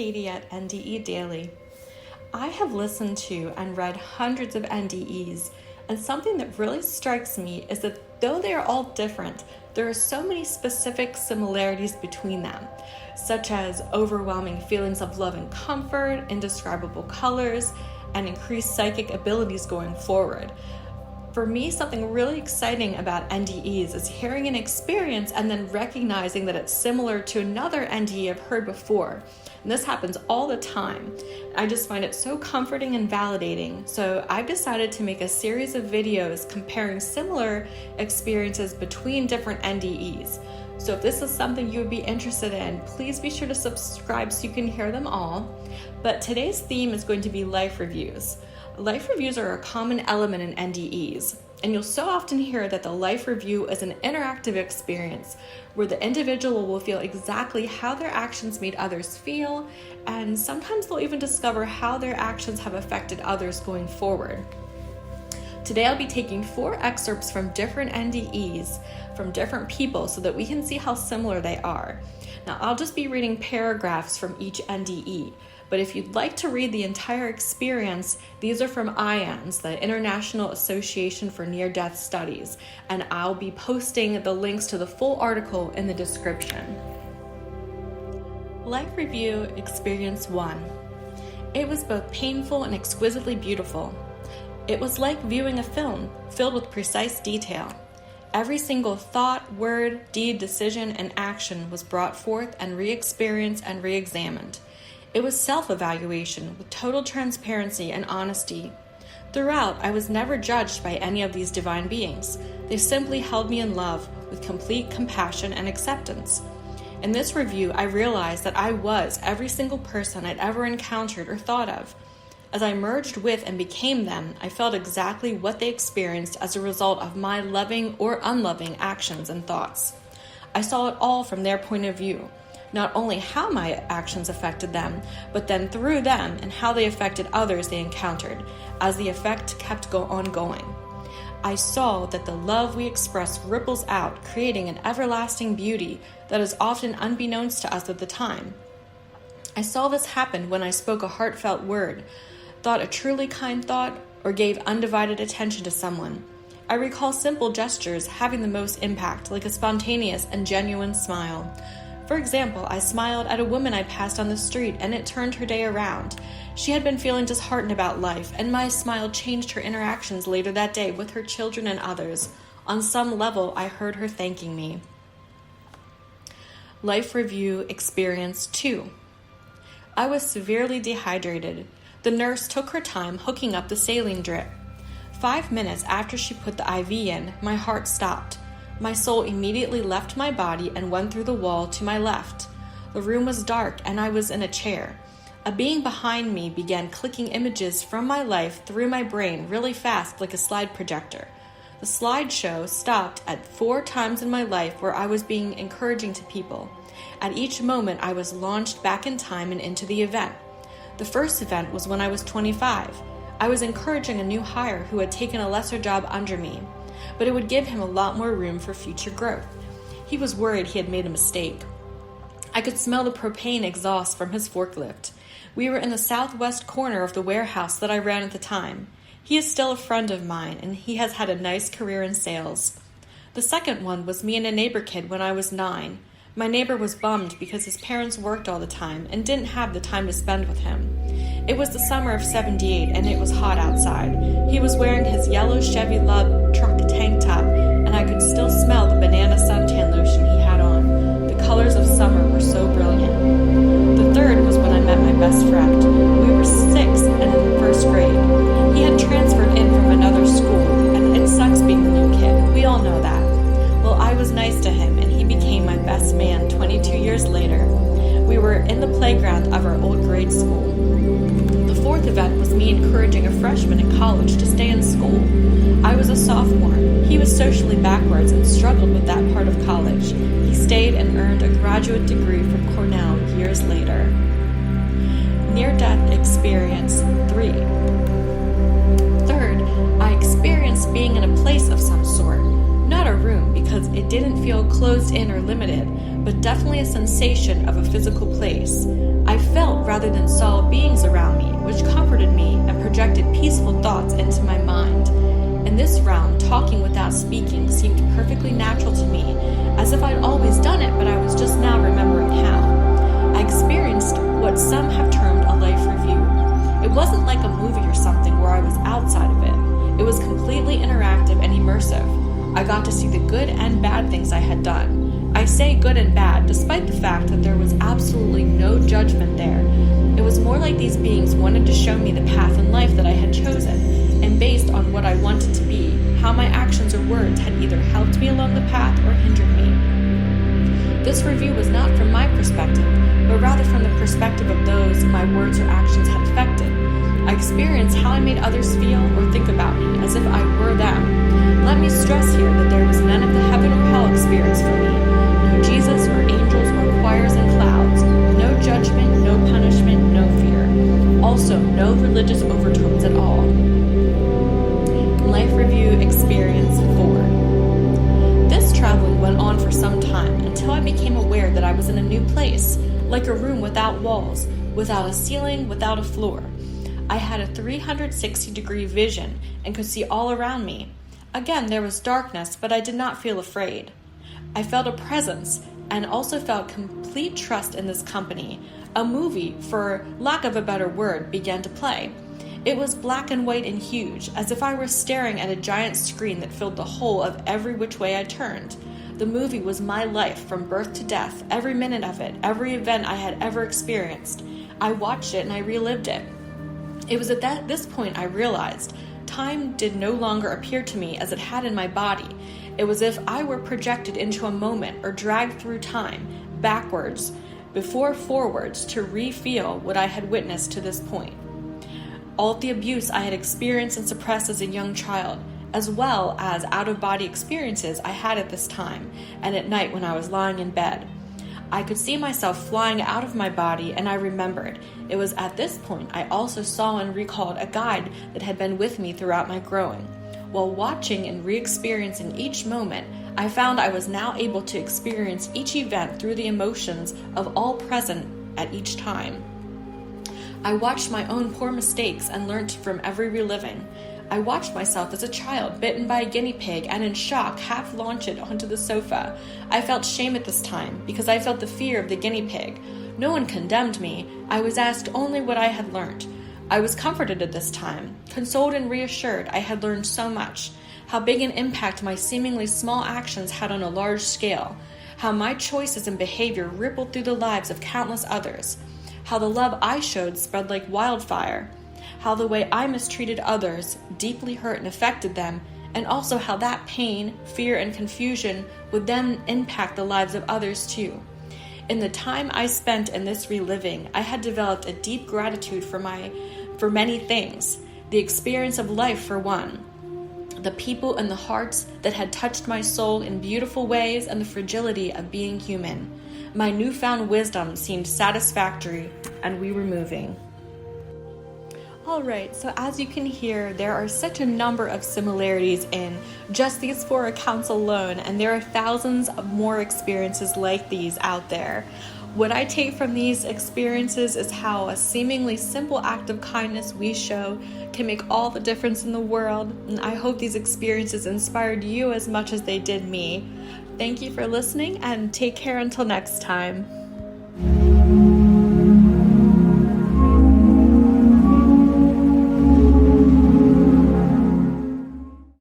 Katie at NDE Daily. I have listened to and read hundreds of NDEs, and something that really strikes me is that though they are all different, there are so many specific similarities between them, such as overwhelming feelings of love and comfort, indescribable colors, and increased psychic abilities going forward. For me, something really exciting about NDEs is hearing an experience and then recognizing that it's similar to another NDE I've heard before. And this happens all the time. I just find it so comforting and validating. So I've decided to make a series of videos comparing similar experiences between different NDEs. So if this is something you would be interested in, please be sure to subscribe so you can hear them all. But today's theme is going to be life reviews. Life reviews are a common element in NDEs, and you'll so often hear that the life review is an interactive experience where the individual will feel exactly how their actions made others feel, and sometimes they'll even discover how their actions have affected others going forward. Today I'll be taking 4 excerpts from different NDEs from different people so that we can see how similar they are. Now I'll just be reading paragraphs from each NDE, but if you'd like to read the entire experience, these are from IANS, the International Association for Near-Death Studies, and I'll be posting the links to the full article in the description. Life Review Experience 1. It was both painful and exquisitely beautiful. It was like viewing a film filled with precise detail. Every single thought, word, deed, decision, and action was brought forth and re-experienced and re-examined. It was self-evaluation with total transparency and honesty. Throughout, I was never judged by any of these divine beings. They simply held me in love with complete compassion and acceptance. In this review, I realized that I was every single person I'd ever encountered or thought of. As I merged with and became them, I felt exactly what they experienced as a result of my loving or unloving actions and thoughts. I saw it all from their point of view. Not only how my actions affected them, but then through them and how they affected others they encountered, as the effect kept on going. I saw that the love we express ripples out, creating an everlasting beauty that is often unbeknownst to us at the time. I saw this happen when I spoke a heartfelt word, thought a truly kind thought, or gave undivided attention to someone. I recall simple gestures having the most impact, like a spontaneous and genuine smile. For example, I smiled at a woman I passed on the street and it turned her day around. She had been feeling disheartened about life, and my smile changed her interactions later that day with her children and others. On some level, I heard her thanking me. Life Review Experience 2. I was severely dehydrated. The nurse took her time hooking up the saline drip. 5 minutes after she put the IV in, my heart stopped. My soul immediately left my body and went through the wall to my left. The room was dark and I was in a chair. A being behind me began clicking images from my life through my brain really fast like a slide projector. The slideshow stopped at 4 times in my life where I was being encouraging to people. At each moment I was launched back in time and into the event. The first event was when I was 25. I was encouraging a new hire who had taken a lesser job under me, but it would give him a lot more room for future growth. He was worried he had made a mistake. I could smell the propane exhaust from his forklift. We were in the southwest corner of the warehouse that I ran at the time. He is still a friend of mine, and he has had a nice career in sales. The second one was me and a neighbor kid when I was 9. My neighbor was bummed because his parents worked all the time and didn't have the time to spend with him. It was the summer of '78 and it was hot outside. He was wearing his yellow Chevy Lub truck tank top, and I could still smell the banana suntan lotion he had on. The colors of summer were so brilliant. The third was when I met my best friend. We were 6 and in 1st grade. He had transferred in from another school, and it sucks being the new kid. We all know that. Well, I was nice to him, and he became my best man 22 years later. We were in the playground of our old grade school. The 4th event was me encouraging a freshman in college to stay in school. I was a sophomore. He was socially backwards and struggled with that part of college. He stayed and earned a graduate degree from Cornell years later. Near-death experience 3. Third, I experienced being in a place of some sort. Not a room because it didn't feel closed in or limited, but definitely a sensation of a physical place. I felt rather than saw beings around me, which comforted me and projected peaceful thoughts into my mind. In this realm, talking without speaking seemed perfectly natural to me, as if I'd always done it, but I was just now remembering how. I experienced what some have termed a life review. It wasn't like a movie or something where I was outside of it. It was completely interactive and immersive. I got to see the good and bad things I had done. I say good and bad, despite the fact that there was absolutely no judgment there. It was more like these beings wanted to show me the path in life that I had chosen, and based on what I wanted to be, how my actions or words had either helped me along the path or hindered me. This review was not from my perspective, but rather from the perspective of those my words or actions had affected. I experienced how I made others feel or think about me, as if I were them. Let me stress here that there was none of the heaven or hell experience for me. No Jesus or angels or choirs and clouds. No judgment, no punishment, no fear. Also, no religious overtones at all. Life Review Experience 4. This traveling went on for some time until I became aware that I was in a new place, like a room without walls, without a ceiling, without a floor. I had a 360-degree vision and could see all around me. Again, there was darkness, but I did not feel afraid. I felt a presence and also felt complete trust in this company. A movie, for lack of a better word, began to play. It was black and white and huge, as if I were staring at a giant screen that filled the whole of every which way I turned. The movie was my life from birth to death, every minute of it, every event I had ever experienced. I watched it and I relived it. It was at this point I realized time did no longer appear to me as it had in my body. It was as if I were projected into a moment or dragged through time, backwards, before forwards, to re-feel what I had witnessed to this point. All of the abuse I had experienced and suppressed as a young child, as well as out-of-body experiences I had at this time and at night when I was lying in bed. I could see myself flying out of my body, and I remembered. It was at this point I also saw and recalled a guide that had been with me throughout my growing. While watching and re-experiencing each moment, I found I was now able to experience each event through the emotions of all present at each time. I watched my own poor mistakes and learned from every reliving. I watched myself as a child bitten by a guinea pig and in shock half launch it onto the sofa. I felt shame at this time because I felt the fear of the guinea pig. No one condemned me. I was asked only what I had learned. I was comforted at this time, consoled and reassured I had learned so much, how big an impact my seemingly small actions had on a large scale, how my choices and behavior rippled through the lives of countless others, how the love I showed spread like wildfire, how the way I mistreated others deeply hurt and affected them, and also how that pain, fear, and confusion would then impact the lives of others too. In the time I spent in this reliving, I had developed a deep gratitude for many things. The experience of life for one, the people and the hearts that had touched my soul in beautiful ways, and the fragility of being human. My newfound wisdom seemed satisfactory, and we were moving. Alright, so as you can hear, there are such a number of similarities in just these 4 accounts alone, and there are thousands of more experiences like these out there. What I take from these experiences is how a seemingly simple act of kindness we show can make all the difference in the world, and I hope these experiences inspired you as much as they did me. Thank you for listening, and take care until next time.